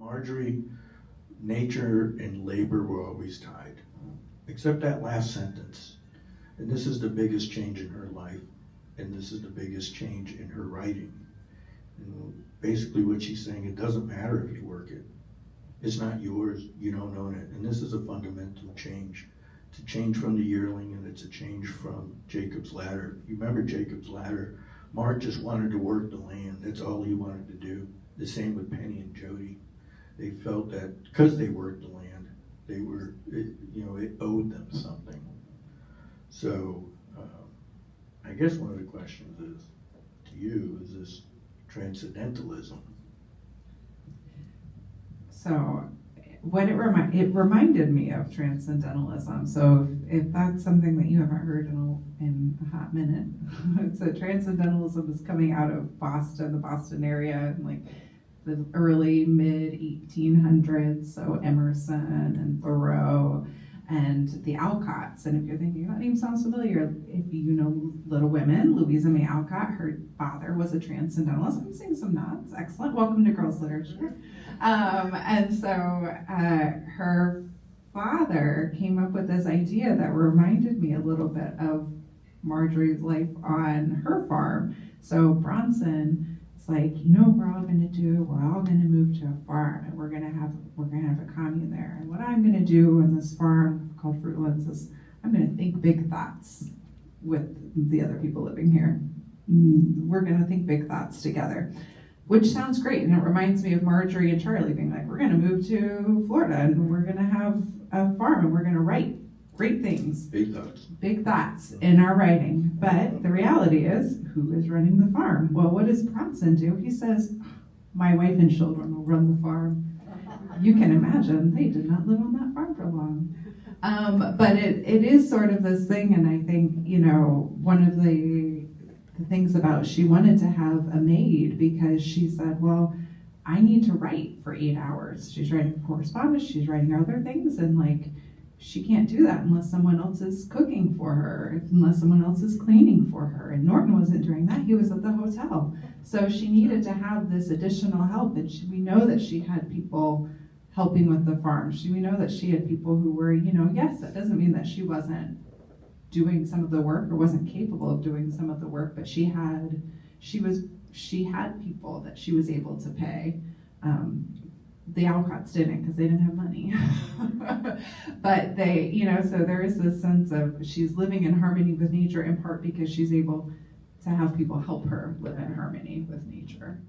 Marjorie, nature and labor were always tied, except that last sentence. And this is the biggest change in her life, and this is the biggest change in her writing. And basically what she's saying, it doesn't matter if you work it. It's not yours, you don't own it. And this is a fundamental change. It's a change from the yearling, and it's a change from Jacob's ladder. You remember Jacob's ladder? Mark just wanted to work the land. That's all he wanted to do. The same with Penny and Jody. They felt that because they worked the land, they were, it owed them something. So I guess one of the questions is, to you, is this transcendentalism? So what it reminded me of transcendentalism. So if that's something that you haven't heard in a hot minute, so transcendentalism is coming out of Boston, the Boston area, in like the early mid 1800s. So Emerson and Thoreau and the Alcotts. And if you're thinking that name sounds familiar, if you know Little Women, Louisa May Alcott, her father was a transcendentalist. I'm seeing some nods. Excellent. Welcome to Girls Literature. And so her father came up with this idea that reminded me a little bit of Marjorie's life on her farm. So Bronson, it's like, what we're all going to do? We're all going to move to a farm, and we're going to have a commune there. And what I'm going to do on this farm called Fruitlands is I'm going to think big thoughts with the other people living here. We're going to think big thoughts together, which sounds great. And it reminds me of Marjorie and Charlie being like, we're going to move to Florida, and we're going to have a farm, and we're going to write great things. Big thoughts in our writing. But the reality is, who is running the farm? Well, what does Bronson do? He says, my wife and children will run the farm. You can imagine they did not live on that farm for long. But it is sort of this thing, and I think, one of the things about, she wanted to have a maid because she said, well, I need to write for 8 hours. She's writing correspondence, she's writing other things, and she can't do that unless someone else is cooking for her, unless someone else is cleaning for her. And Norton wasn't doing that. He was at the hotel. So she needed to have this additional help. And we know that she had people helping with the farm. We know that she had people who were, yes, that doesn't mean that she wasn't doing some of the work or wasn't capable of doing some of the work, but she had people that she was able to pay. The Alcotts didn't, because they didn't have money. But they, so there is this sense of she's living in harmony with nature, in part because she's able to have people help her live in harmony with nature.